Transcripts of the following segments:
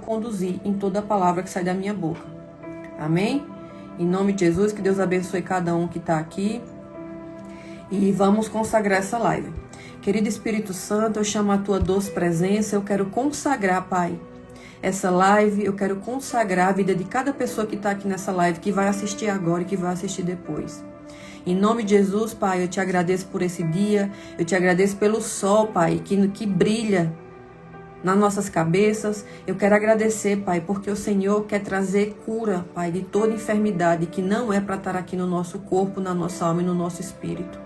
conduzir em toda a palavra que sai da minha boca. Amém? Em nome de Jesus, que Deus abençoe cada um que está aqui. E vamos consagrar essa live. Querido Espírito Santo, eu chamo a tua doce presença, eu quero consagrar, Pai, essa live, eu quero consagrar a vida de cada pessoa que está aqui nessa live, que vai assistir agora e que vai assistir depois. Em nome de Jesus, Pai, eu te agradeço por esse dia, eu te agradeço pelo sol, Pai, que brilha nas nossas cabeças. Eu quero agradecer, Pai, porque o Senhor quer trazer cura, Pai, de toda enfermidade que não é para estar aqui no nosso corpo, na nossa alma e no nosso espírito.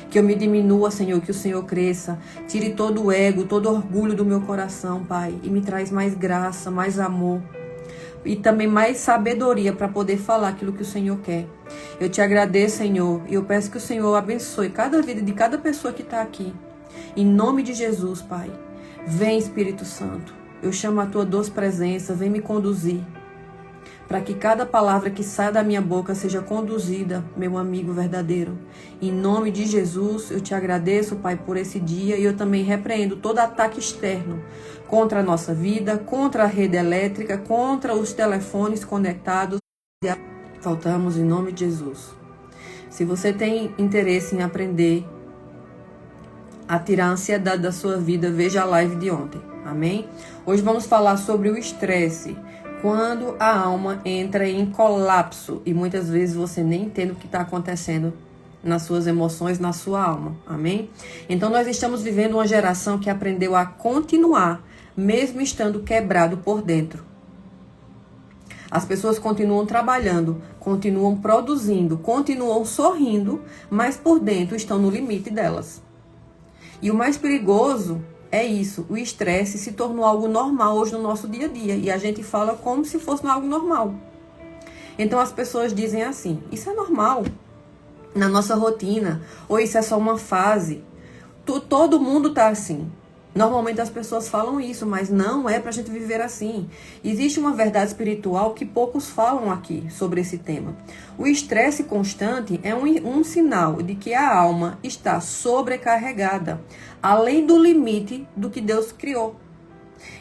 Que eu me diminua, Senhor, que o Senhor cresça. Tire todo o ego, todo o orgulho do meu coração, Pai. E me traz mais graça, mais amor. E também mais sabedoria para poder falar aquilo que o Senhor quer. Eu te agradeço, Senhor. E eu peço que o Senhor abençoe cada vida de cada pessoa que está aqui. Em nome de Jesus, Pai. Vem, Espírito Santo. Eu chamo a tua doce presença. Vem me conduzir. Para que cada palavra que saia da minha boca seja conduzida, meu amigo verdadeiro. Em nome de Jesus, eu te agradeço, Pai, por esse dia. E eu também repreendo todo ataque externo contra a nossa vida, contra a rede elétrica, contra os telefones conectados. Faltamos em nome de Jesus. Se você tem interesse em aprender a tirar a ansiedade da sua vida, veja a live de ontem. Amém? Hoje vamos falar sobre o estresse. Quando a alma entra em colapso e muitas vezes você nem entende o que está acontecendo nas suas emoções, na sua alma. Amém? Então nós estamos vivendo uma geração que aprendeu a continuar, mesmo estando quebrado por dentro. As pessoas continuam trabalhando, continuam produzindo, continuam sorrindo, mas por dentro estão no limite delas. E o mais perigoso é isso, o estresse se tornou algo normal hoje no nosso dia a dia. E a gente fala como se fosse algo normal. Então as pessoas dizem assim, isso é normal na nossa rotina, ou isso é só uma fase. Todo mundo está assim. Normalmente as pessoas falam isso, mas não é para a gente viver assim. Existe uma verdade espiritual que poucos falam aqui sobre esse tema. O estresse constante é um sinal de que a alma está sobrecarregada, além do limite do que Deus criou.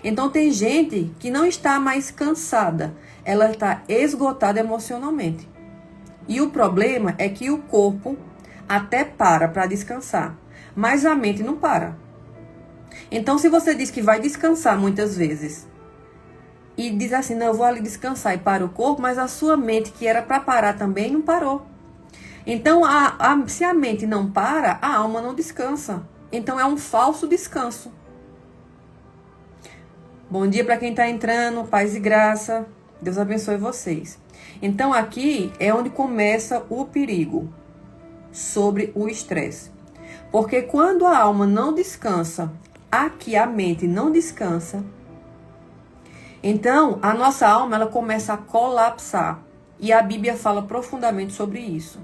Então tem gente que não está mais cansada, ela está esgotada emocionalmente. E o problema é que o corpo até para descansar, mas a mente não para. Então, se você diz que vai descansar muitas vezes e diz assim, não, eu vou ali descansar e para o corpo, mas a sua mente, que era para parar também, não parou. Então, se a mente não para, a alma não descansa. Então, é um falso descanso. Bom dia para quem está entrando, paz e graça. Deus abençoe vocês. Então, aqui é onde começa o perigo sobre o estresse. Porque quando a alma não descansa, aqui a mente não descansa, então a nossa alma ela começa a colapsar. E a Bíblia fala profundamente sobre isso.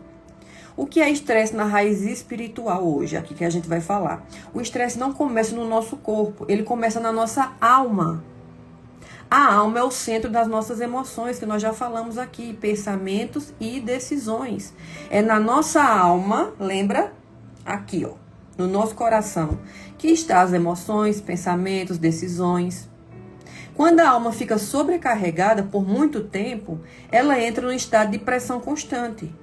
O que é estresse na raiz espiritual hoje, aqui que a gente vai falar? O estresse não começa no nosso corpo, ele começa na nossa alma. A alma é o centro das nossas emoções, que nós já falamos aqui, pensamentos e decisões. É na nossa alma, lembra? Aqui, ó, no nosso coração, que está as emoções, pensamentos, decisões. Quando a alma fica sobrecarregada por muito tempo, ela entra num estado de pressão constante.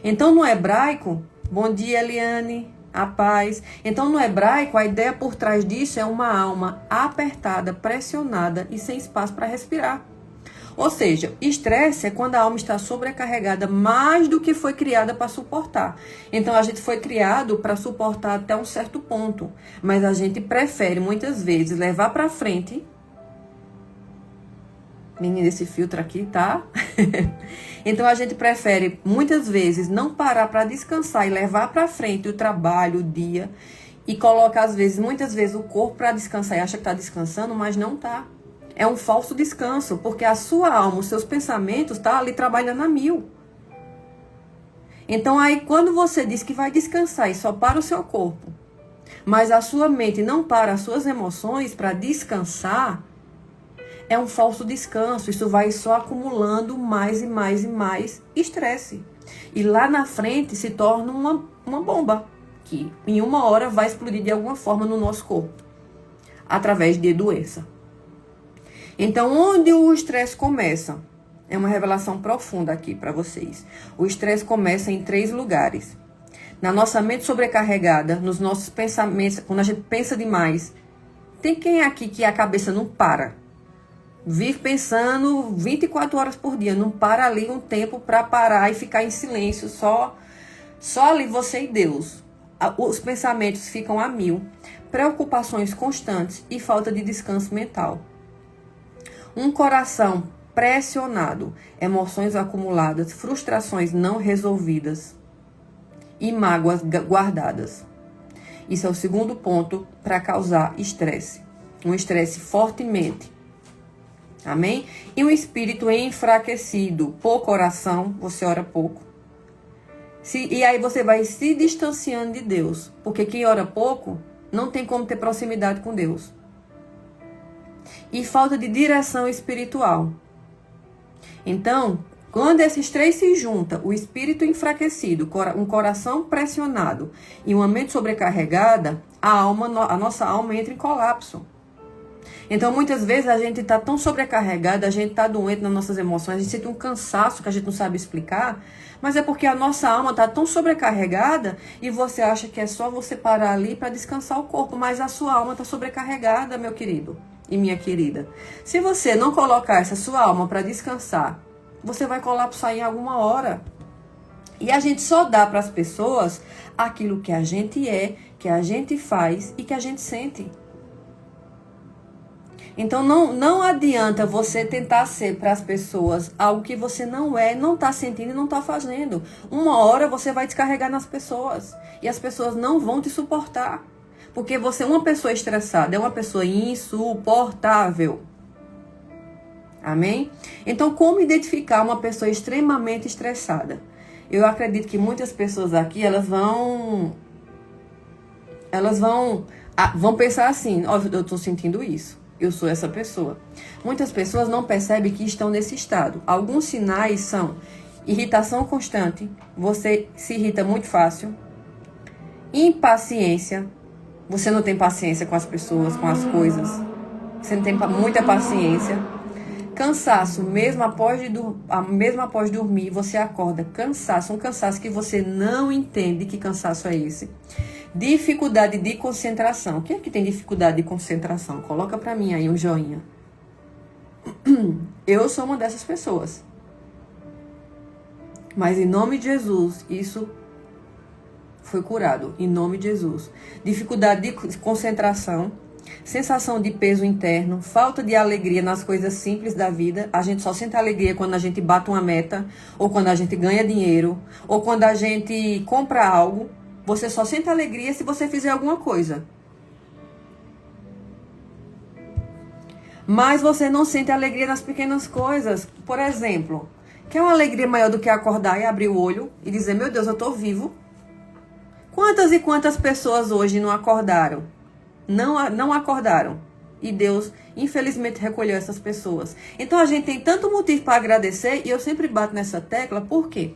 Então, no hebraico, bom dia, Eliane, a paz. Então, no hebraico, a ideia por trás disso é uma alma apertada, pressionada e sem espaço para respirar. Ou seja, estresse é quando a alma está sobrecarregada mais do que foi criada para suportar. Então, a gente foi criado para suportar até um certo ponto. Mas a gente prefere, muitas vezes, levar para frente. Menina, esse filtro aqui, tá? Então, a gente prefere, muitas vezes, não parar para descansar e levar para frente o trabalho, o dia. E coloca, muitas vezes, o corpo para descansar e acha que está descansando, mas não está. É um falso descanso, porque a sua alma, os seus pensamentos, estão ali trabalhando a mil. Então, aí, quando você diz que vai descansar e só para o seu corpo, mas a sua mente não para as suas emoções para descansar, é um falso descanso. Isso vai só acumulando mais e mais e mais estresse. E lá na frente se torna uma bomba, que em uma hora vai explodir de alguma forma no nosso corpo, através de doença. Então, onde o estresse começa? É uma revelação profunda aqui para vocês. O estresse começa em 3 lugares. Na nossa mente sobrecarregada, nos nossos pensamentos, quando a gente pensa demais. Tem quem aqui que a cabeça não para? Vive pensando 24 horas por dia, não para ali um tempo para parar e ficar em silêncio, só ali você e Deus. Os pensamentos ficam a mil, preocupações constantes e falta de descanso mental. Um coração pressionado, emoções acumuladas, frustrações não resolvidas e mágoas guardadas. Isso é o segundo ponto para causar estresse. Um estresse fortemente. Amém? E um espírito enfraquecido, pouca oração, você ora pouco. E aí você vai se distanciando de Deus. Porque quem ora pouco não tem como ter proximidade com Deus. E falta de direção espiritual. Então, quando esses 3 se juntam, o espírito enfraquecido, um coração pressionado e uma mente sobrecarregada, a nossa alma entra em colapso. Então, muitas vezes a gente está tão sobrecarregada, a gente está doente nas nossas emoções, a gente sente um cansaço que a gente não sabe explicar, mas é porque a nossa alma está tão sobrecarregada e você acha que é só você parar ali para descansar o corpo, mas a sua alma está sobrecarregada, meu querido e minha querida. Se você não colocar essa sua alma para descansar, você vai colapsar em alguma hora. E a gente só dá para as pessoas aquilo que a gente é, que a gente faz e que a gente sente. Então não adianta você tentar ser para as pessoas algo que você não é, não está sentindo e não está fazendo. Uma hora você vai descarregar nas pessoas e as pessoas não vão te suportar. Porque você é uma pessoa estressada, é uma pessoa insuportável. Amém? Então, como identificar uma pessoa extremamente estressada? Eu acredito que muitas pessoas aqui, elas vão pensar assim, ó, eu estou sentindo isso. Eu sou essa pessoa. Muitas pessoas não percebem que estão nesse estado. Alguns sinais são irritação constante, você se irrita muito fácil, impaciência, você não tem paciência com as pessoas, com as coisas, você não tem muita paciência, cansaço, mesmo após dormir, você acorda cansaço, um cansaço que você não entende que cansaço é esse. Dificuldade de concentração. Quem é que tem dificuldade de concentração? Coloca pra mim aí um joinha. Eu sou uma dessas pessoas. Mas em nome de Jesus, isso foi curado. Em nome de Jesus. Dificuldade de concentração, sensação de peso interno, falta de alegria nas coisas simples da vida. A gente só sente alegria quando a gente bate uma meta, ou quando a gente ganha dinheiro, ou quando a gente compra algo. Você só sente alegria se você fizer alguma coisa. Mas você não sente alegria nas pequenas coisas. Por exemplo, quer uma alegria maior do que acordar e abrir o olho e dizer, meu Deus, eu estou vivo? Quantas e quantas pessoas hoje não acordaram? Não acordaram. E Deus, infelizmente, recolheu essas pessoas. Então, a gente tem tanto motivo para agradecer e eu sempre bato nessa tecla. Por quê?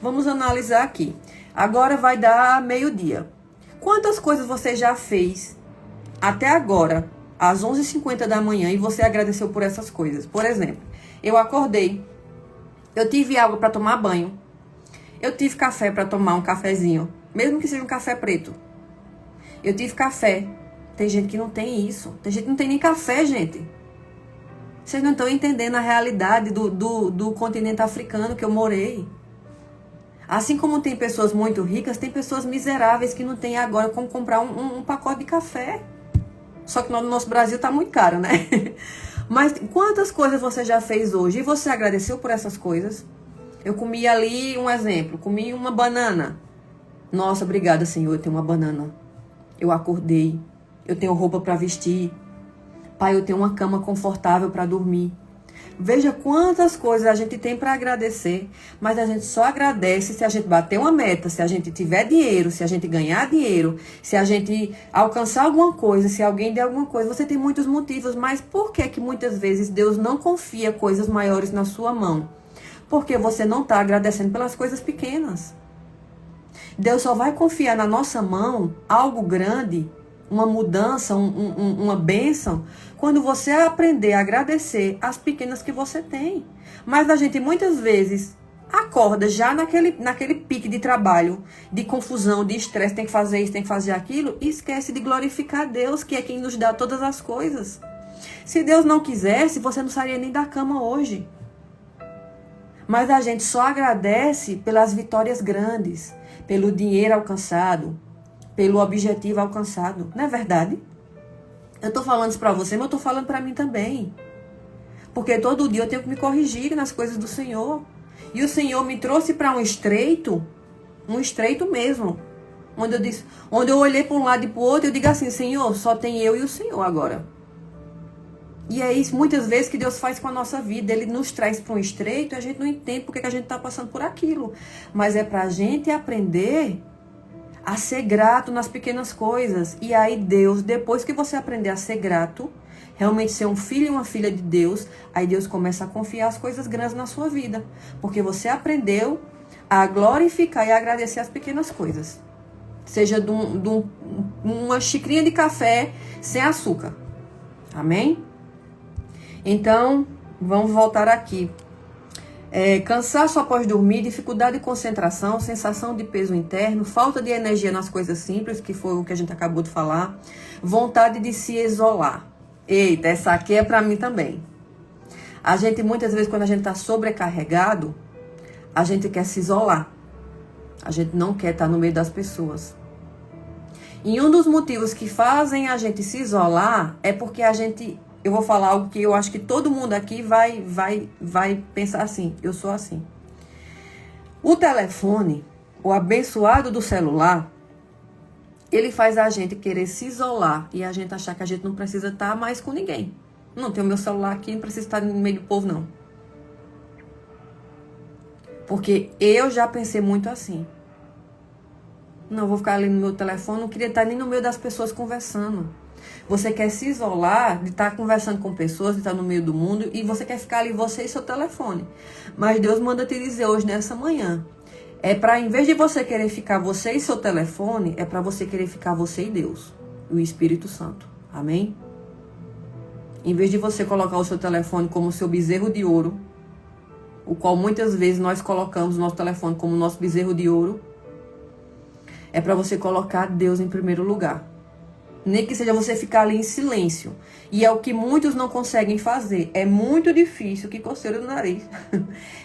Vamos analisar aqui. Agora vai dar meio-dia. Quantas coisas você já fez até agora, às 11h50 da manhã, e você agradeceu por essas coisas? Por exemplo, eu acordei, eu tive água para tomar banho, eu tive café para tomar um cafezinho, mesmo que seja um café preto. Eu tive café. Tem gente que não tem isso. Tem gente que não tem nem café, gente. Vocês não estão entendendo a realidade do continente africano que eu morei. Assim como tem pessoas muito ricas, tem pessoas miseráveis que não têm agora como comprar um pacote de café. Só que no nosso Brasil tá muito caro, né? Mas quantas coisas você já fez hoje? E você agradeceu por essas coisas? Eu comi ali, um exemplo, comi uma banana. Nossa, obrigada, Senhor, eu tenho uma banana. Eu acordei, eu tenho roupa para vestir. Pai, eu tenho uma cama confortável para dormir. Veja quantas coisas a gente tem para agradecer, mas a gente só agradece se a gente bater uma meta, se a gente tiver dinheiro, se a gente ganhar dinheiro, se a gente alcançar alguma coisa, se alguém der alguma coisa. Você tem muitos motivos, mas por que muitas vezes Deus não confia coisas maiores na sua mão? Porque você não está agradecendo pelas coisas pequenas. Deus só vai confiar na nossa mão algo grande uma mudança, uma bênção, quando você aprender a agradecer as pequenas que você tem. Mas a gente muitas vezes acorda já naquele pique de trabalho, de confusão, de estresse, tem que fazer isso, tem que fazer aquilo, e esquece de glorificar Deus, que é quem nos dá todas as coisas. Se Deus não quisesse, você não sairia nem da cama hoje. Mas a gente só agradece pelas vitórias grandes, pelo dinheiro alcançado, pelo objetivo alcançado. Não é verdade? Eu estou falando isso para você, mas eu estou falando para mim também. Porque todo dia eu tenho que me corrigir nas coisas do Senhor. E o Senhor me trouxe para um estreito mesmo. Onde eu olhei para um lado e para o outro, eu digo assim, Senhor, só tem eu e o Senhor agora. E é isso muitas vezes que Deus faz com a nossa vida. Ele nos traz para um estreito e a gente não entende porque que a gente está passando por aquilo. Mas é para a gente aprender a ser grato nas pequenas coisas. E aí Deus, depois que você aprender a ser grato, realmente ser um filho e uma filha de Deus, aí Deus começa a confiar as coisas grandes na sua vida. Porque você aprendeu a glorificar e agradecer as pequenas coisas. Seja uma xicrinha de café sem açúcar. Amém? Então, vamos voltar aqui. Cansaço após dormir, dificuldade de concentração, sensação de peso interno, falta de energia nas coisas simples, que foi o que a gente acabou de falar, vontade de se isolar. Eita, essa aqui é pra mim também. A gente, muitas vezes, quando a gente tá sobrecarregado, a gente quer se isolar. A gente não quer estar no meio das pessoas. E um dos motivos que fazem a gente se isolar é porque a gente... Eu vou falar algo que eu acho que todo mundo aqui vai pensar assim. Eu sou assim. O telefone, o abençoado do celular, ele faz a gente querer se isolar e a gente achar que a gente não precisa estar mais com ninguém. Não tem o meu celular aqui, não precisa estar no meio do povo, não. Porque eu já pensei muito assim. Não, vou ficar ali no meu telefone, não queria estar nem no meio das pessoas conversando. Você quer se isolar de estar conversando com pessoas, de estar no meio do mundo, e você quer ficar ali você e seu telefone. Mas Deus manda te dizer hoje, nessa manhã, em vez de você querer ficar você e seu telefone, é para você querer ficar você e Deus, o Espírito Santo. Amém? Em vez de você colocar o seu telefone como seu bezerro de ouro, o qual muitas vezes nós colocamos o nosso telefone como nosso bezerro de ouro, é para você colocar Deus em primeiro lugar. Nem que seja você ficar ali em silêncio. E é o que muitos não conseguem fazer. É muito difícil, que coceira do nariz.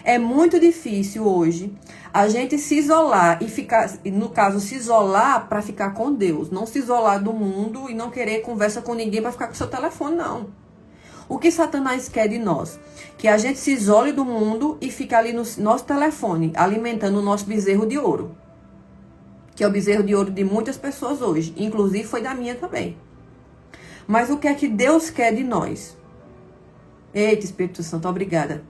É muito difícil hoje a gente se isolar e ficar, no caso, se isolar para ficar com Deus. Não se isolar do mundo e não querer conversa com ninguém para ficar com seu telefone, não. O que Satanás quer de nós? Que a gente se isole do mundo e fique ali no nosso telefone, alimentando o nosso bezerro de ouro. Que é o bezerro de ouro de muitas pessoas hoje. Inclusive foi da minha também. Mas o que é que Deus quer de nós? Eita, Espírito Santo, obrigada.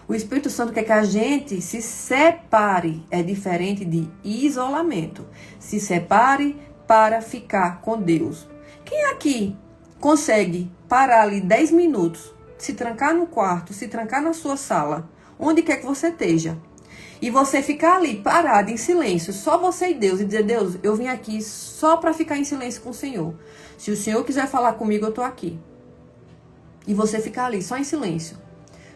O Espírito Santo quer que a gente se separe. É diferente de isolamento. Se separe para ficar com Deus. Quem aqui consegue parar ali 10 minutos, se trancar no quarto, se trancar na sua sala, onde quer que você esteja, e você ficar ali parado em silêncio, só você e Deus, e dizer, Deus, eu vim aqui só para ficar em silêncio com o Senhor. Se o Senhor quiser falar comigo, eu estou aqui. E você ficar ali só em silêncio,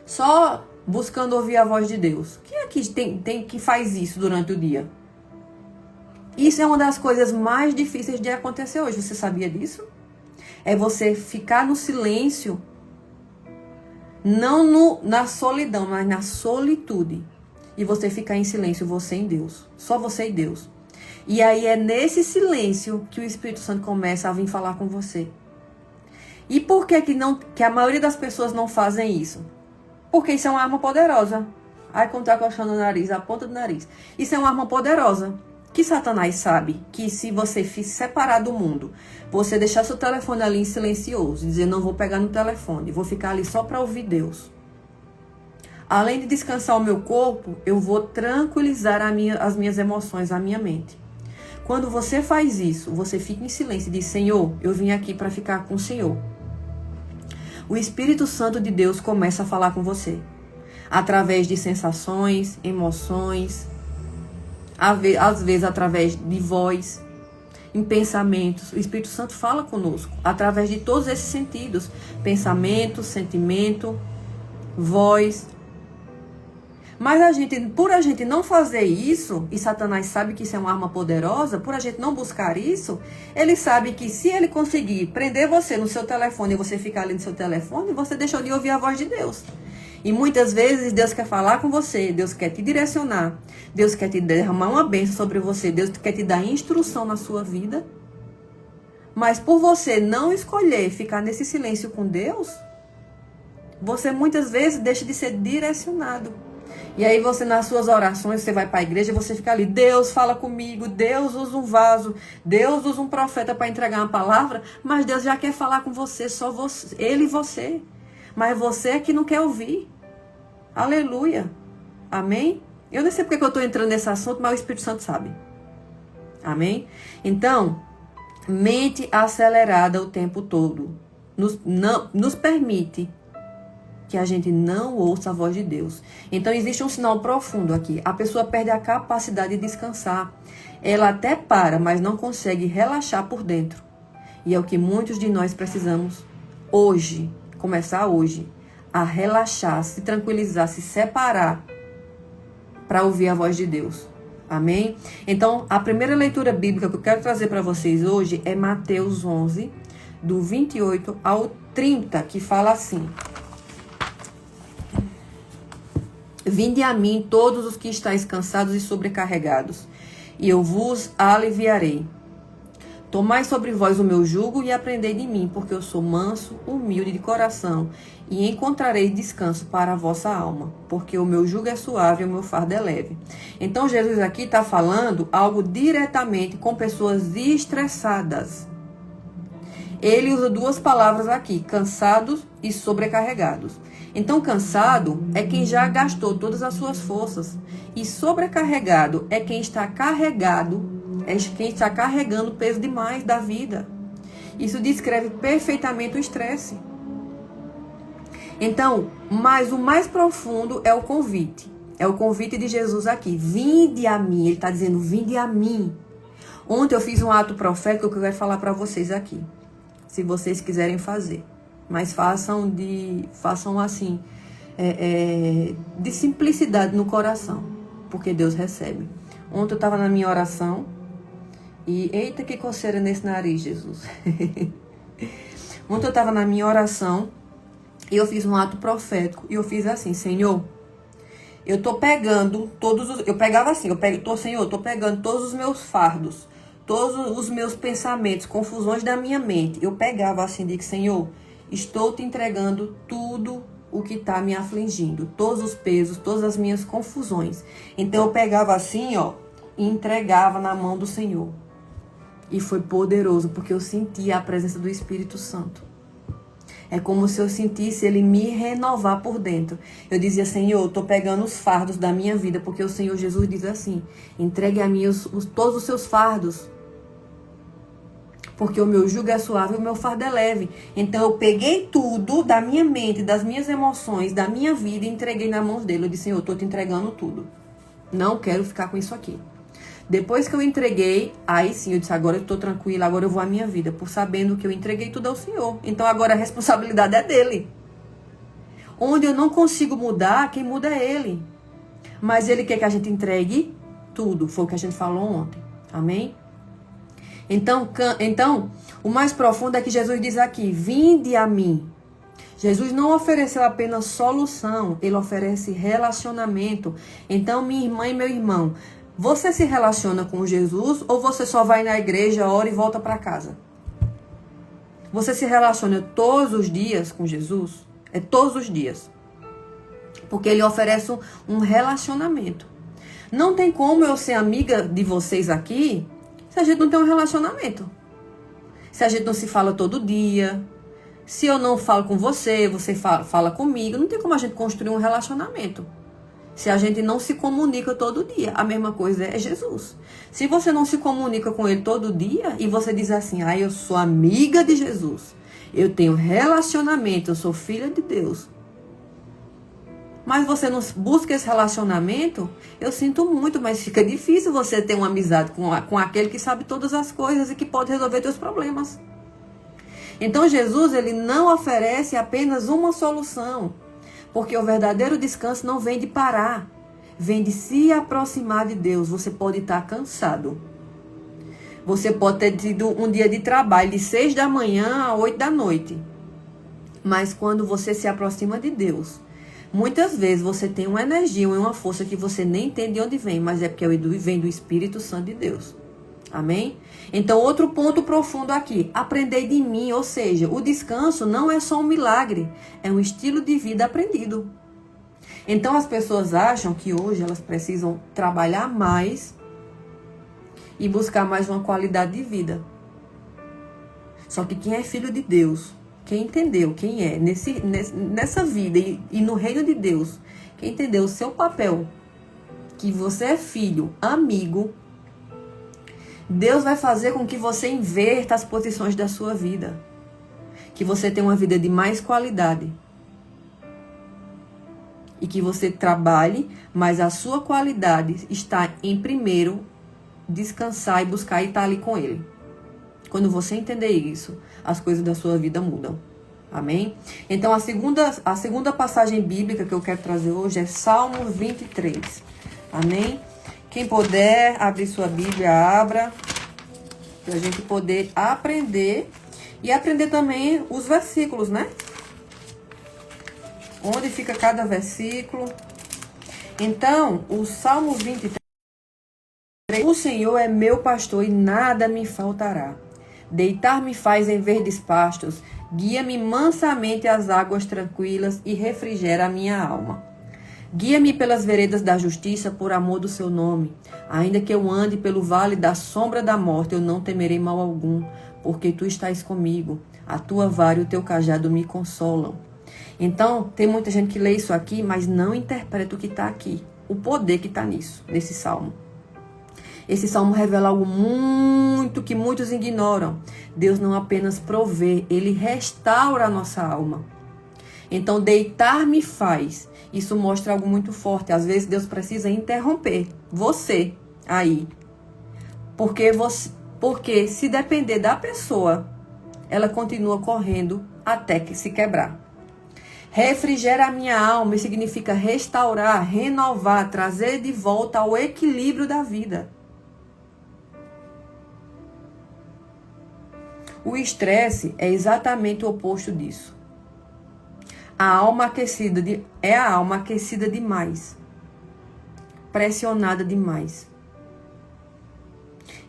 só buscando ouvir a voz de Deus. Quem aqui tem que faz isso durante o dia? Isso é uma das coisas mais difíceis de acontecer hoje. Você sabia disso? É você ficar no silêncio, não na solidão, mas na solitude. E você ficar em silêncio, você em Deus. Só você e Deus. E aí é nesse silêncio que o Espírito Santo começa a vir falar com você. E por que a maioria das pessoas não fazem isso? Porque isso é uma arma poderosa. Ai, como tá coçando o nariz, a ponta do nariz. Isso é uma arma poderosa. Que Satanás sabe que se você se separar do mundo, você deixar seu telefone ali em silencioso, dizer, não vou pegar no telefone, vou ficar ali só para ouvir Deus. Além de descansar o meu corpo, eu vou tranquilizar as minhas emoções, a minha mente. Quando você faz isso, você fica em silêncio e diz, Senhor, eu vim aqui para ficar com o Senhor. O Espírito Santo de Deus começa a falar com você. Através de sensações, emoções, às vezes através de voz. em pensamentos. O Espírito Santo fala conosco através de todos esses sentidos: pensamento, sentimento, voz. Mas por a gente não fazer isso, e Satanás sabe que isso é uma arma poderosa, por a gente não buscar isso, ele sabe que se ele conseguir prender você no seu telefone e você ficar ali no seu telefone, você deixou de ouvir a voz de Deus. E muitas vezes Deus quer falar com você, Deus quer te direcionar, Deus quer te derramar uma bênção sobre você, Deus quer te dar instrução na sua vida. Mas por você não escolher ficar nesse silêncio com Deus, você muitas vezes deixa de ser direcionado. E aí você, nas suas orações, você vai para a igreja e você fica ali: Deus fala comigo, Deus usa um vaso, Deus usa um profeta para entregar uma palavra, mas Deus já quer falar com você, só você, Ele e você. Mas você é que não quer ouvir. Aleluia. Amém? Eu nem sei porque eu estou entrando nesse assunto, mas o Espírito Santo sabe. Amém? Então, mente acelerada o tempo todo nos permite que a gente não ouça a voz de Deus. Então existe um sinal profundo aqui. A pessoa perde a capacidade de descansar. Ela até para, mas não consegue relaxar por dentro. E é o que muitos de nós precisamos hoje, começar hoje, a relaxar, se tranquilizar, se separar para ouvir a voz de Deus. Amém? Então, a primeira leitura bíblica que eu quero trazer para vocês hoje é Mateus 11, do 28 ao 30, que fala assim: Vinde a mim todos os que estáis cansados e sobrecarregados, e eu vos aliviarei. Tomai sobre vós o meu jugo e aprendei de mim, porque eu sou manso, humilde de coração, e encontrareis descanso para a vossa alma, porque o meu jugo é suave e o meu fardo é leve. Então Jesus aqui está falando algo diretamente com pessoas estressadas. Ele usa duas palavras aqui: cansados e sobrecarregados. Então, cansado é quem já gastou todas as suas forças. E sobrecarregado é quem está carregado, é quem está carregando peso demais da vida. Isso descreve perfeitamente o estresse. Então, mas o mais profundo é o convite. É o convite de Jesus aqui. Vinde a mim. Ele está dizendo: vinde a mim. Ontem eu fiz um ato profético que eu quero falar para vocês aqui. Se vocês quiserem fazer. Mas façam assim, de simplicidade no coração, porque Deus recebe. Ontem eu estava na minha oração e, eita, que coceira nesse nariz, Jesus. Ontem eu estava na minha oração e eu fiz um ato profético e eu fiz assim: Senhor, eu tô pegando Senhor, eu tô pegando todos os meus fardos, todos os meus pensamentos, confusões da minha mente. Eu pegava assim, digo: Senhor, estou te entregando tudo o que está me afligindo, todos os pesos, todas as minhas confusões. Então eu pegava assim, e entregava na mão do Senhor. E foi poderoso, porque eu sentia a presença do Espírito Santo. É como se eu sentisse Ele me renovar por dentro. Eu dizia: Senhor, eu estou pegando os fardos da minha vida, porque o Senhor Jesus diz assim: entregue a mim todos os seus fardos, porque o meu jugo é suave e o meu fardo é leve. Então eu peguei tudo da minha mente, das minhas emoções, da minha vida e entreguei nas mãos dele. Eu disse: Senhor, eu estou te entregando tudo. Não quero ficar com isso aqui. Depois que eu entreguei, aí sim eu disse: agora eu estou tranquila, agora eu vou à minha vida, por sabendo que eu entreguei tudo ao Senhor. Então agora a responsabilidade é dele. Onde eu não consigo mudar, quem muda é Ele. Mas Ele quer que a gente entregue tudo. Foi o que a gente falou ontem. Amém? Então, o mais profundo é que Jesus diz aqui: vinde a mim. Jesus não ofereceu apenas solução, Ele oferece relacionamento. Então, minha irmã e meu irmão, você se relaciona com Jesus ou você só vai na igreja, ora e volta para casa? Você se relaciona todos os dias com Jesus? É todos os dias. Porque Ele oferece um relacionamento. Não tem como eu ser amiga de vocês aqui se a gente não tem um relacionamento. Se a gente não se fala todo dia. Se eu não falo com você, você fala comigo. Não tem como a gente construir um relacionamento se a gente não se comunica todo dia. A mesma coisa é Jesus. Se você não se comunica com Ele todo dia e você diz assim: eu sou amiga de Jesus, eu tenho relacionamento, eu sou filha de Deus, mas você não busca esse relacionamento, eu sinto muito, mas fica difícil você ter uma amizade com aquele que sabe todas as coisas e que pode resolver seus problemas. Então Jesus, ele não oferece apenas uma solução, porque o verdadeiro descanso não vem de parar, vem de se aproximar de Deus. Você pode estar cansado. Você pode ter tido um dia de trabalho de 6 da manhã a 8 da noite. Mas quando você se aproxima de Deus, muitas vezes você tem uma energia e uma força que você nem entende de onde vem, mas é porque vem do Espírito Santo de Deus. Amém? Então, outro ponto profundo aqui. Aprendei de mim, ou seja, o descanso não é só um milagre, é um estilo de vida aprendido. Então, as pessoas acham que hoje elas precisam trabalhar mais e buscar mais uma qualidade de vida. Só que quem é filho de Deus, quem entendeu quem é nessa vida e no reino de Deus, quem entendeu o seu papel, que você é filho, amigo, Deus vai fazer com que você inverta as posições da sua vida. Que você tenha uma vida de mais qualidade. E que você trabalhe, mas a sua qualidade está em primeiro descansar e buscar e estar ali com Ele. Quando você entender isso, as coisas da sua vida mudam. Amém? Então, a segunda passagem bíblica que eu quero trazer hoje é Salmo 23. Amém? Quem puder abrir sua Bíblia, abra. Para a gente poder aprender. E aprender também os versículos, né? Onde fica cada versículo. Então, o Salmo 23. O Senhor é meu pastor e nada me faltará. Deitar-me faz em verdes pastos, guia-me mansamente às águas tranquilas e refrigera a minha alma. Guia-me pelas veredas da justiça por amor do seu nome. Ainda que eu ande pelo vale da sombra da morte, eu não temerei mal algum, porque tu estás comigo. A tua vara e o teu cajado me consolam. Então, tem muita gente que lê isso aqui, mas não interpreta o que está aqui. O poder que está nisso, nesse salmo. Esse salmo revela algo muito que muitos ignoram. Deus não apenas provê, Ele restaura a nossa alma. Então, deitar-me faz. Isso mostra algo muito forte. Às vezes, Deus precisa interromper você aí. Porque se depender da pessoa, ela continua correndo até que se quebrar. Refrigera a minha alma, isso significa restaurar, renovar, trazer de volta ao equilíbrio da vida. O estresse é exatamente o oposto disso. A alma aquecida é a alma aquecida demais, pressionada demais.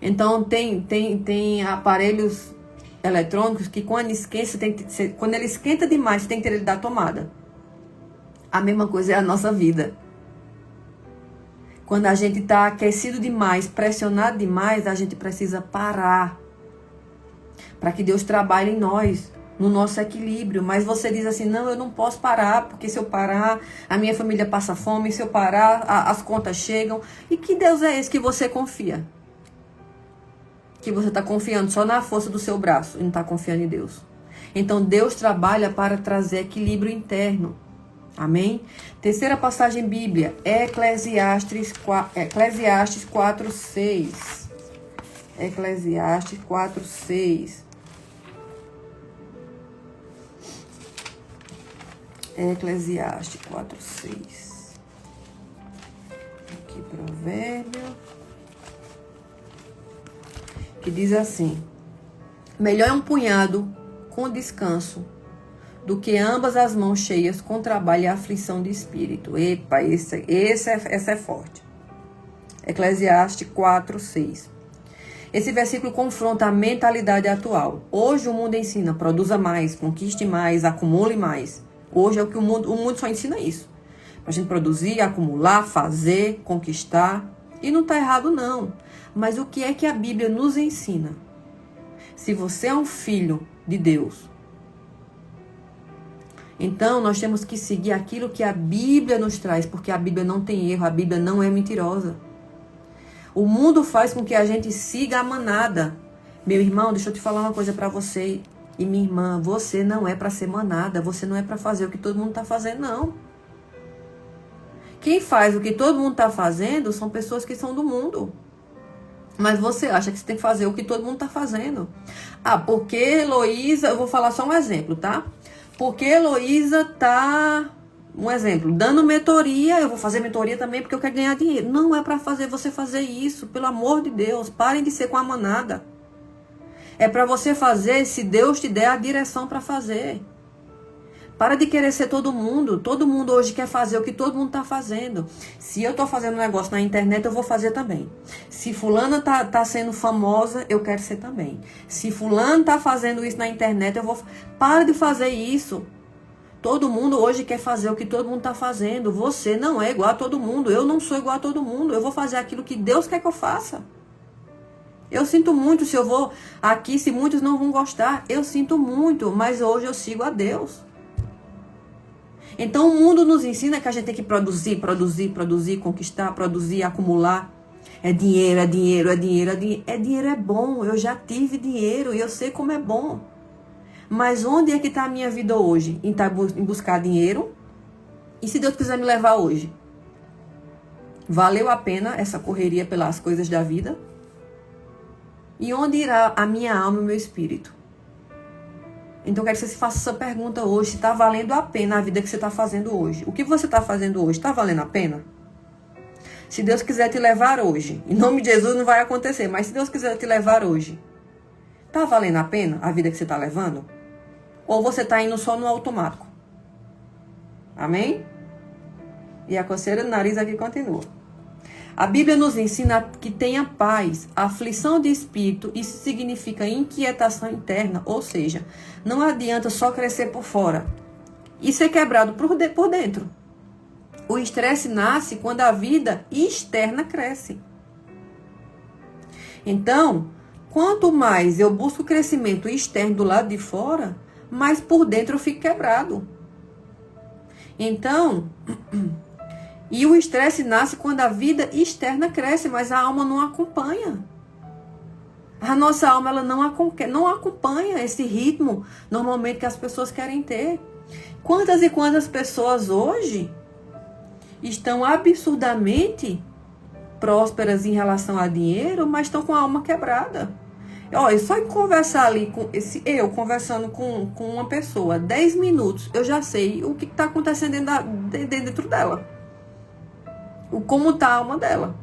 Então tem aparelhos eletrônicos que quando ele esquenta demais, você tem que ter ele da tomada. A mesma coisa é a nossa vida. Quando a gente está aquecido demais, pressionado demais, a gente precisa parar para que Deus trabalhe em nós, no nosso equilíbrio. Mas você diz assim, não, eu não posso parar, porque se eu parar, a minha família passa fome, se eu parar, as contas chegam. E que Deus é esse que você confia? Que você está confiando só na força do seu braço e não está confiando em Deus. Então Deus trabalha para trazer equilíbrio interno. Amém? Terceira passagem bíblia, Eclesiastes 4:6. Eclesiastes 4:6. Eclesiastes 4:6. Aqui, provérbio. Que diz assim: melhor é um punhado com descanso do que ambas as mãos cheias com trabalho e aflição de espírito. Epa, essa é forte. Eclesiastes 4:6. Esse versículo confronta a mentalidade atual. Hoje o mundo ensina, produza mais, conquiste mais, acumule mais. Hoje é o que o mundo só ensina isso. Pra gente produzir, acumular, fazer, conquistar. E não está errado não. Mas o que é que a Bíblia nos ensina? Se você é um filho de Deus, então nós temos que seguir aquilo que a Bíblia nos traz, porque a Bíblia não tem erro, a Bíblia não é mentirosa. O mundo faz com que a gente siga a manada. Meu irmão, deixa eu te falar uma coisa para você e minha irmã, você não é para ser manada, você não é para fazer o que todo mundo está fazendo, não. Quem faz o que todo mundo está fazendo são pessoas que são do mundo. Mas você acha que você tem que fazer o que todo mundo está fazendo. Ah, porque Heloísa, eu vou falar só um exemplo, tá? Porque Heloísa tá, um exemplo, dando mentoria, eu vou fazer mentoria também porque eu quero ganhar dinheiro. Não é para fazer você fazer isso, pelo amor de Deus. Parem de ser com a manada. É para você fazer se Deus te der a direção para fazer. Para de querer ser todo mundo. Todo mundo hoje quer fazer o que todo mundo está fazendo. Se eu estou fazendo um negócio na internet, eu vou fazer também. Se fulana tá sendo famosa, eu quero ser também. Se fulano tá fazendo isso na internet, eu vou... Para de fazer isso. Todo mundo hoje quer fazer o que todo mundo está fazendo. Você não é igual a todo mundo. Eu não sou igual a todo mundo. Eu vou fazer aquilo que Deus quer que eu faça. Eu sinto muito se eu vou aqui, se muitos não vão gostar. Eu sinto muito, mas hoje eu sigo a Deus. Então o mundo nos ensina que a gente tem que produzir, conquistar, produzir, acumular. É dinheiro, é dinheiro, é dinheiro, é dinheiro. É dinheiro é bom, eu já tive dinheiro e eu sei como é bom. Mas onde é que está a minha vida hoje? Em buscar dinheiro? E se Deus quiser me levar hoje? Valeu a pena essa correria pelas coisas da vida? E onde irá a minha alma e o meu espírito? Então eu quero que você se faça essa pergunta hoje, se está valendo a pena a vida que você está fazendo hoje. O que você está fazendo hoje, está valendo a pena? Se Deus quiser te levar hoje, em nome de Jesus não vai acontecer, mas se Deus quiser te levar hoje, está valendo a pena a vida que você está levando? Ou você está indo só no automático? Amém? E a coceira do nariz aqui continua. A Bíblia nos ensina que tenha paz, aflição de espírito, isso significa inquietação interna, ou seja, não adianta só crescer por fora e ser quebrado por dentro. O estresse nasce quando a vida externa cresce. Então, quanto mais eu busco crescimento externo do lado de fora, mais por dentro eu fico quebrado. Então... E o estresse nasce quando a vida externa cresce, mas a alma não acompanha. A nossa alma ela não acompanha esse ritmo normalmente que as pessoas querem ter. Quantas e quantas pessoas hoje estão absurdamente prósperas em relação a dinheiro, mas estão com a alma quebrada. Olha, só em conversar ali, conversando com uma pessoa, 10 minutos, eu já sei o que está acontecendo dentro dela. Como está a alma dela.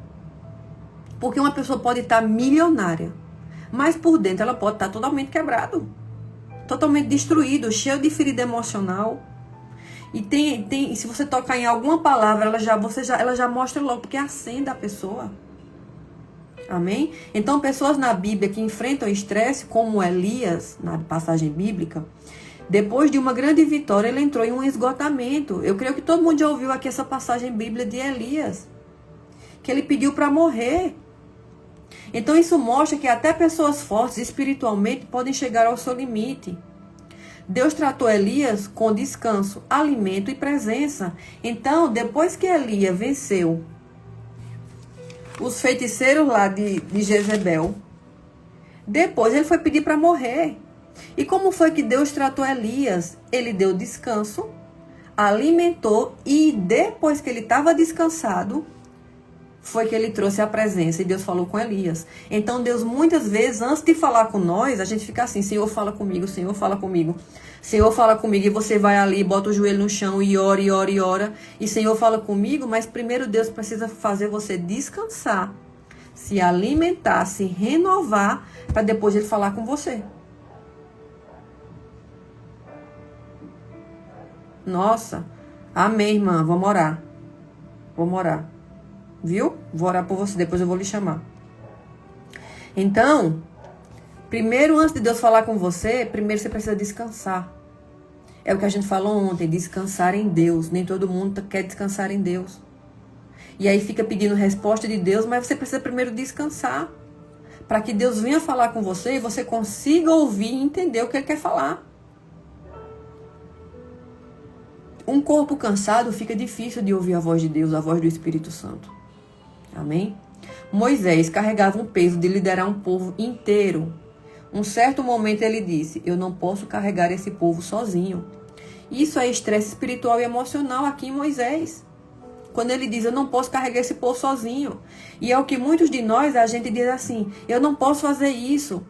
Porque uma pessoa pode estar milionária, mas por dentro ela pode estar totalmente quebrado, totalmente destruído, cheio de ferida emocional. E se você tocar em alguma palavra, ela já mostra logo, porque acende a pessoa. Amém? Então, pessoas na Bíblia que enfrentam estresse, como Elias, na passagem bíblica, depois de uma grande vitória, ele entrou em um esgotamento. Eu creio que todo mundo já ouviu aqui essa passagem bíblica de Elias, que ele pediu para morrer. Então isso mostra que até pessoas fortes espiritualmente podem chegar ao seu limite. Deus tratou Elias com descanso, alimento e presença. Então, depois que Elias venceu os feiticeiros lá de Jezebel, depois ele foi pedir para morrer. E como foi que Deus tratou Elias? Ele deu descanso, alimentou e depois que ele estava descansado, foi que ele trouxe a presença e Deus falou com Elias. Então Deus muitas vezes, antes de falar com nós, a gente fica assim, Senhor fala comigo, Senhor fala comigo. Senhor fala comigo e você vai ali, bota o joelho no chão e ora, e ora, e ora. E Senhor fala comigo, mas primeiro Deus precisa fazer você descansar, se alimentar, se renovar, para depois ele falar com você. Nossa, amém, irmã, vamos orar. Vamos orar. Viu? Vou orar por você, depois eu vou lhe chamar. Então, primeiro, antes de Deus falar com você, primeiro você precisa descansar. É o que a gente falou ontem, descansar em Deus. Nem todo mundo quer descansar em Deus. E aí fica pedindo resposta de Deus, mas você precisa primeiro descansar. Para que Deus venha falar com você e você consiga ouvir e entender o que Ele quer falar. Um corpo cansado fica difícil de ouvir a voz de Deus, a voz do Espírito Santo. Amém? Moisés carregava um peso de liderar um povo inteiro. Um certo momento ele disse, eu não posso carregar esse povo sozinho. Isso é estresse espiritual e emocional aqui em Moisés. Quando ele diz, eu não posso carregar esse poço sozinho. E é o que muitos de nós, a gente diz assim, eu não posso fazer isso.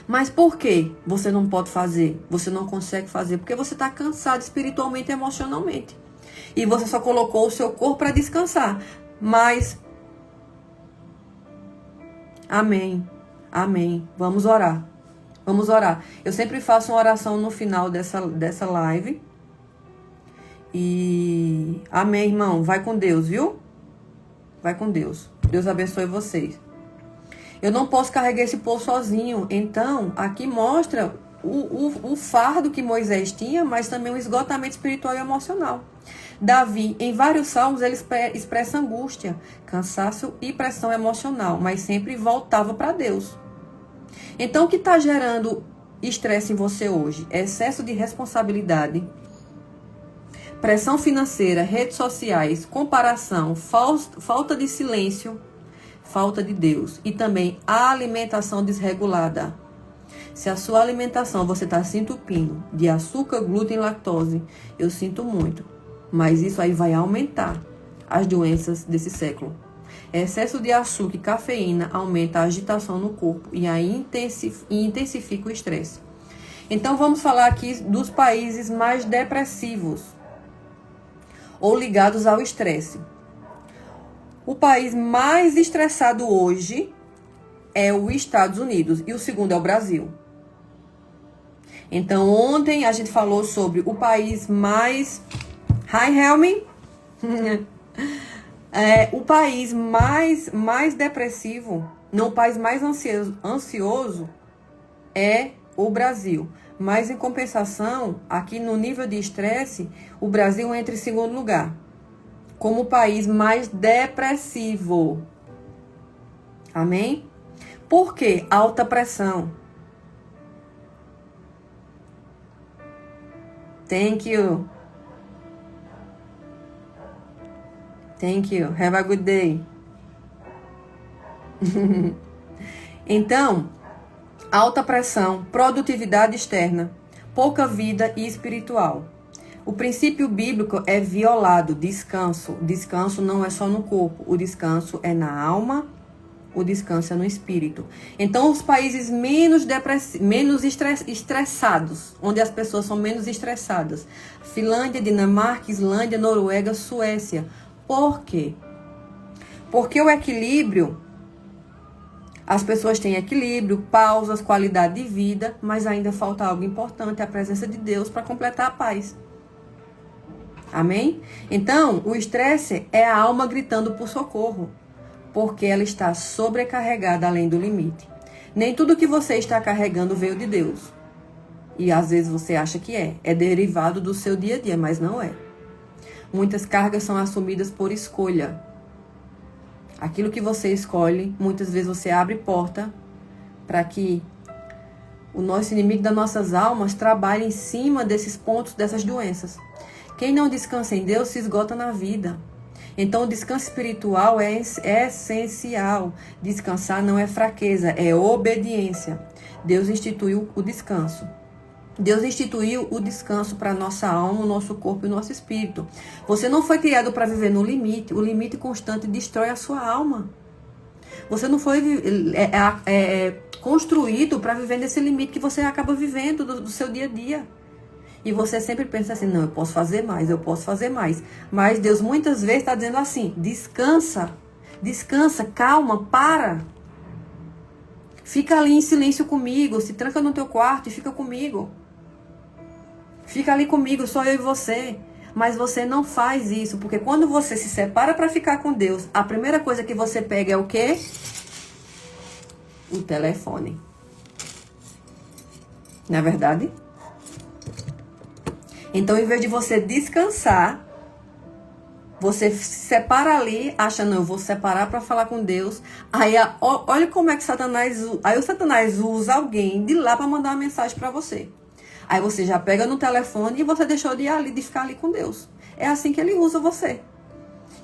Mas por que você não pode fazer? Você não consegue fazer? Porque você está cansado espiritualmente e emocionalmente. E você só colocou o seu corpo para descansar. Mas, amém, amém. Vamos orar. Vamos orar. Eu sempre faço uma oração no final dessa live. E amém, irmão. Vai com Deus, viu? Vai com Deus. Deus abençoe vocês. Eu não posso carregar esse poço sozinho. Então, aqui mostra o fardo que Moisés tinha, mas também o esgotamento espiritual e emocional. Davi, em vários salmos, ele expressa angústia, cansaço e pressão emocional, mas sempre voltava para Deus. Então, o que está gerando estresse em você hoje? Excesso de responsabilidade, pressão financeira, redes sociais, comparação, falta de silêncio, falta de Deus e também a alimentação desregulada. Se a sua alimentação você está se entupindo de açúcar, glúten e lactose, eu sinto muito, mas isso aí vai aumentar as doenças desse século. Excesso de açúcar e cafeína aumenta a agitação no corpo e aí intensifica o estresse. Então vamos falar aqui dos países mais depressivos ou ligados ao estresse. O país mais estressado hoje é os Estados Unidos e o segundo é o Brasil. Então, ontem a gente falou sobre o país mais... Hi, Helmi! O país mais depressivo, não, o país mais ansioso é o Brasil. Mas, em compensação, aqui no nível de estresse, o Brasil entra em segundo lugar, como o país mais depressivo. Amém? Por quê? Alta pressão. Thank you. Thank you. Have a good day. Então, alta pressão, produtividade externa, pouca vida e espiritual. O princípio bíblico é violado, descanso. Descanso não é só no corpo, o descanso é na alma, o descanso é no espírito. Então, os países menos estressados, onde as pessoas são menos estressadas, Finlândia, Dinamarca, Islândia, Noruega, Suécia. Por quê? Porque o equilíbrio, as pessoas têm equilíbrio, pausas, qualidade de vida, mas ainda falta algo importante, a presença de Deus para completar a paz. Amém? Então, o estresse é a alma gritando por socorro, porque ela está sobrecarregada além do limite. Nem tudo que você está carregando veio de Deus. E às vezes você acha que é derivado do seu dia a dia, mas não é. Muitas cargas são assumidas por escolha. Aquilo que você escolhe, muitas vezes você abre porta para que o nosso inimigo das nossas almas trabalhe em cima desses pontos, dessas doenças. Quem não descansa em Deus se esgota na vida. Então, o descanso espiritual é essencial. Descansar não é fraqueza, é obediência. Deus instituiu o descanso. Deus instituiu o descanso para a nossa alma, o nosso corpo e o nosso espírito. Você não foi criado para viver no limite. O limite constante destrói a sua alma. Você não foi construído para viver nesse limite que você acaba vivendo do seu dia a dia. E você sempre pensa assim, não, eu posso fazer mais, eu posso fazer mais. Mas Deus muitas vezes está dizendo assim, descansa, calma, para. Fica ali em silêncio comigo, se tranca no teu quarto e fica comigo. Fica ali comigo, só eu e você. Mas você não faz isso, porque quando você se separa para ficar com Deus, a primeira coisa que você pega é o quê? O telefone. Não é verdade? Então, em vez de você descansar, você se separa ali, acha, não, eu vou separar para falar com Deus. Aí, olha como é que Satanás usa alguém de lá para mandar uma mensagem para você. Aí você já pega no telefone e você deixou de ficar ali com Deus. É assim que ele usa você.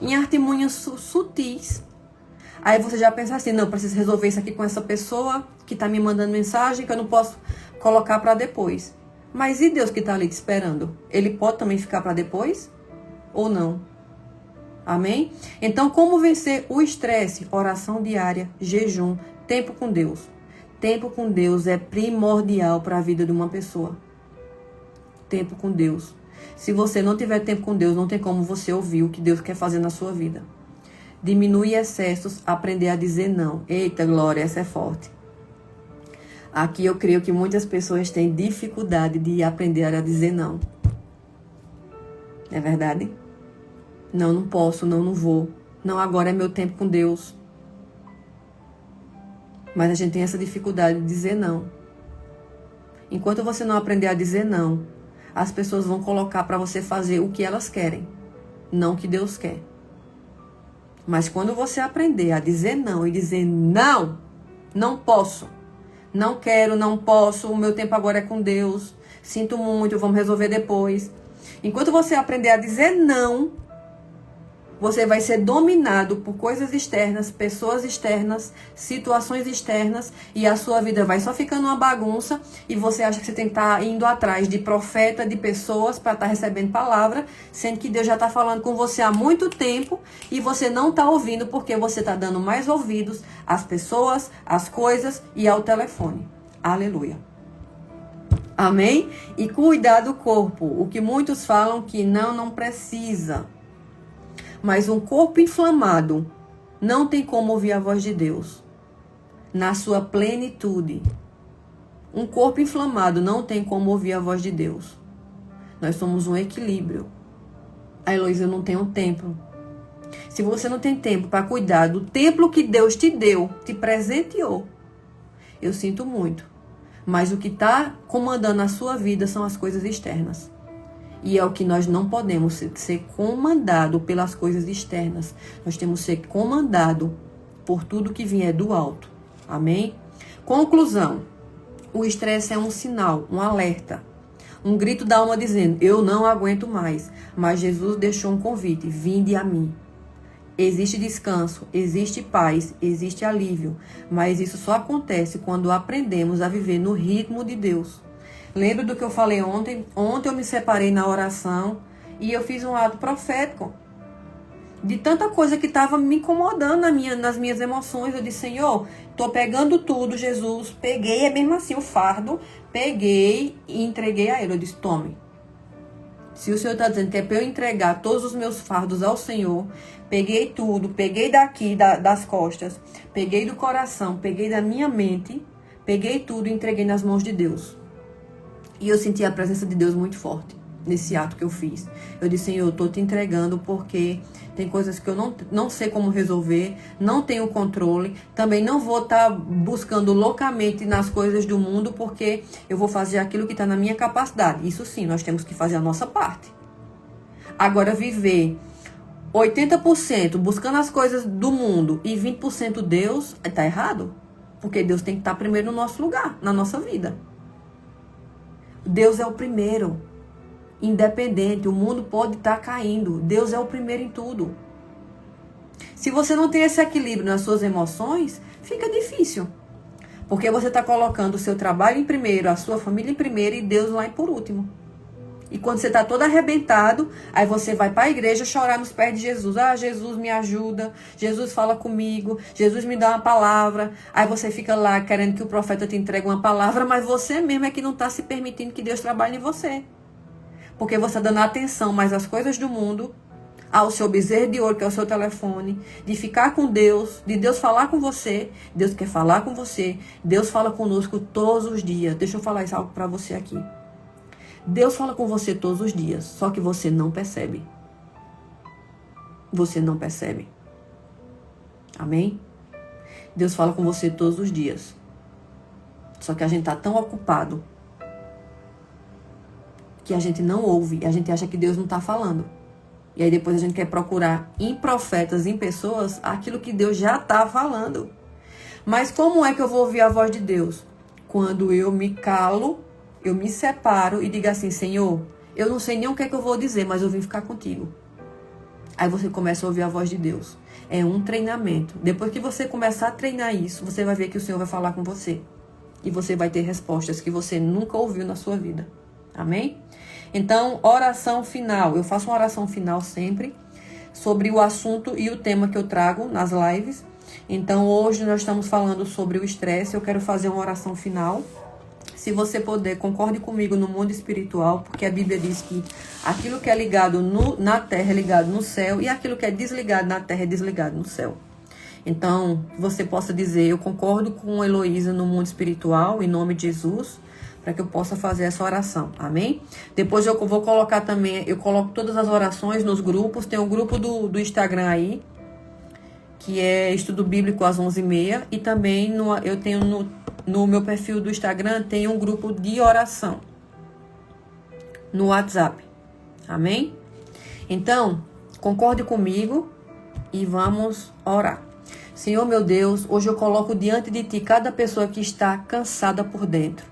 Em artimanhas sutis. Aí você já pensa assim, não, eu preciso resolver isso aqui com essa pessoa que está me mandando mensagem que eu não posso colocar para depois. Mas e Deus que está ali te esperando? Ele pode também ficar para depois? Ou não? Amém? Então, como vencer o estresse? Oração diária, jejum, tempo com Deus. Tempo com Deus é primordial para a vida de uma pessoa. Tempo com Deus. Se você não tiver tempo com Deus, não tem como você ouvir o que Deus quer fazer na sua vida. Diminuir excessos, aprender a dizer não. Eita, glória, essa é forte. Aqui eu creio que muitas pessoas têm dificuldade de aprender a dizer não. É verdade? Não, não posso, não vou. Não, agora é meu tempo com Deus. Mas a gente tem essa dificuldade de dizer não. Enquanto você não aprender a dizer não, as pessoas vão colocar para você fazer o que elas querem, não o que Deus quer. Mas quando você aprender a dizer não e dizer não, não posso, não quero, não posso, o meu tempo agora é com Deus, sinto muito, vamos resolver depois. Enquanto você aprender a dizer não, você vai ser dominado por coisas externas, pessoas externas, situações externas, e a sua vida vai só ficando uma bagunça, e você acha que você tem que estar indo atrás de profeta, de pessoas para estar recebendo palavra, sendo que Deus já está falando com você há muito tempo, e você não está ouvindo porque você está dando mais ouvidos às pessoas, às coisas e ao telefone. Aleluia. Amém? E cuidar do corpo. O que muitos falam que não precisa. Mas um corpo inflamado não tem como ouvir a voz de Deus na sua plenitude. Um corpo inflamado não tem como ouvir a voz de Deus. Nós somos um equilíbrio. A Heloísa, eu não tenho tempo. Se você não tem tempo para cuidar do templo que Deus te deu, te presenteou, eu sinto muito. Mas o que está comandando a sua vida são as coisas externas. E é o que nós não podemos ser comandado pelas coisas externas. Nós temos que ser comandado por tudo que vier do alto. Amém? Conclusão. O estresse é um sinal, um alerta. Um grito da alma dizendo, eu não aguento mais. Mas Jesus deixou um convite, vinde a mim. Existe descanso, existe paz, existe alívio. Mas isso só acontece quando aprendemos a viver no ritmo de Deus. Lembra do que eu falei ontem? Ontem eu me separei na oração e eu fiz um ato profético. De tanta coisa que estava me incomodando nas minhas emoções. Eu disse, Senhor, estou pegando tudo, Jesus. Peguei, é mesmo assim, o fardo. Peguei e entreguei a Ele. Eu disse, tome. Se o Senhor está dizendo que é para eu entregar todos os meus fardos ao Senhor, peguei tudo, peguei daqui, das costas, peguei do coração, peguei da minha mente, peguei tudo e entreguei nas mãos de Deus. E eu senti a presença de Deus muito forte nesse ato que eu fiz. Eu disse, Senhor, eu estou te entregando porque tem coisas que eu não sei como resolver, não tenho controle. Também não vou estar buscando loucamente nas coisas do mundo porque eu vou fazer aquilo que está na minha capacidade. Isso sim, nós temos que fazer a nossa parte. Agora, viver 80% buscando as coisas do mundo e 20% Deus, está errado. Porque Deus tem que estar primeiro no nosso lugar, na nossa vida. Deus é o primeiro, independente, o mundo pode estar caindo, Deus é o primeiro em tudo. Se você não tem esse equilíbrio nas suas emoções, fica difícil, porque você está colocando o seu trabalho em primeiro, a sua família em primeiro e Deus lá por último. E quando você está todo arrebentado, aí você vai para a igreja chorar nos pés de Jesus. Ah, Jesus me ajuda, Jesus fala comigo, Jesus me dá uma palavra. Aí você fica lá querendo que o profeta te entregue uma palavra, mas você mesmo é que não está se permitindo que Deus trabalhe em você. Porque você está dando atenção mais às coisas do mundo, ao seu bezerro de ouro, que é o seu telefone, de ficar com Deus, de Deus falar com você. Deus quer falar com você. Deus fala conosco todos os dias. Deixa eu falar isso algo para você aqui. Deus fala com você todos os dias, só que você não percebe. Você não percebe. Amém? Deus fala com você todos os dias. Só que a gente está tão ocupado que a gente não ouve. E a gente acha que Deus não está falando. E aí depois a gente quer procurar em profetas, em pessoas, aquilo que Deus já está falando. Mas como é que eu vou ouvir a voz de Deus? Quando eu me calo, eu me separo e digo assim, Senhor, eu não sei nem o que é que eu vou dizer, mas eu vim ficar contigo. Aí você começa a ouvir a voz de Deus. É um treinamento. Depois que você começar a treinar isso, você vai ver que o Senhor vai falar com você. E você vai ter respostas que você nunca ouviu na sua vida. Amém? Então, oração final. Eu faço uma oração final sempre. sobre o assunto e o tema que eu trago nas lives. Então, hoje nós estamos falando sobre o estresse. Eu quero fazer uma oração final. Se você puder, concorde comigo no mundo espiritual, porque a Bíblia diz que aquilo que é ligado na terra é ligado no céu, e aquilo que é desligado na terra é desligado no céu. Então, você possa dizer, eu concordo com Heloísa no mundo espiritual, em nome de Jesus, para que eu possa fazer essa oração, amém? Depois eu vou colocar também, eu coloco todas as orações nos grupos, tem o grupo do Instagram aí, que é Estudo Bíblico às 11h30, e também eu tenho no meu perfil do Instagram, tem um grupo de oração no WhatsApp, amém? Então, concorde comigo e vamos orar. Senhor meu Deus, hoje eu coloco diante de Ti cada pessoa que está cansada por dentro.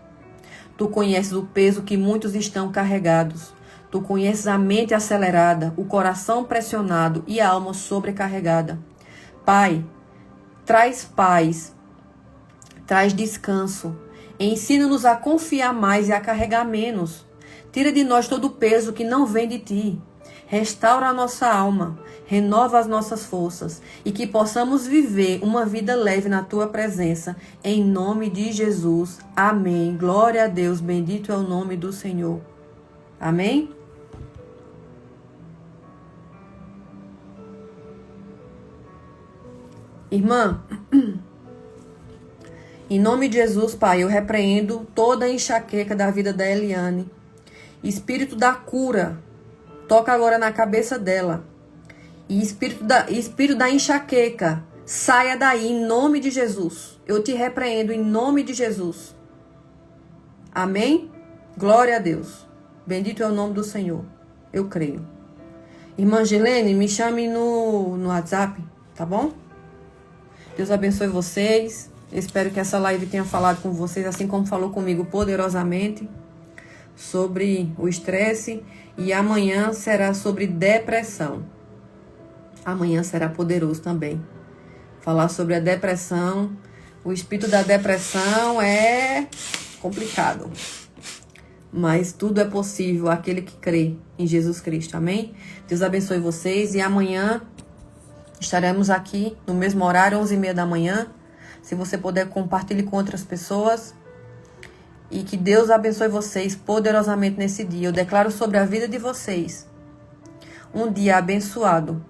Tu conheces o peso que muitos estão carregados. Tu conheces a mente acelerada, o coração pressionado e a alma sobrecarregada. Pai, traz paz, traz descanso. Ensina-nos a confiar mais e a carregar menos. Tira de nós todo o peso que não vem de Ti. Restaura a nossa alma, renova as nossas forças e que possamos viver uma vida leve na Tua presença. Em nome de Jesus. Amém. Glória a Deus. Bendito é o nome do Senhor. Amém? Irmã, em nome de Jesus, Pai, eu repreendo toda a enxaqueca da vida da Eliane. Espírito da cura, toca agora na cabeça dela. E espírito da enxaqueca, saia daí em nome de Jesus. Eu te repreendo em nome de Jesus. Amém? Glória a Deus. Bendito é o nome do Senhor. Eu creio. Irmã Gilene, me chame no WhatsApp, tá bom? Deus abençoe vocês. Eu espero que essa live tenha falado com vocês, assim como falou comigo poderosamente, sobre o estresse. E amanhã será sobre depressão. Amanhã será poderoso também. Falar sobre a depressão. O espírito da depressão é complicado. Mas tudo é possível àquele que crê em Jesus Cristo. Amém? Deus abençoe vocês. E amanhã estaremos aqui no mesmo horário, 11h30 da manhã. Se você puder, compartilhe com outras pessoas. E que Deus abençoe vocês poderosamente nesse dia. Eu declaro sobre a vida de vocês um dia abençoado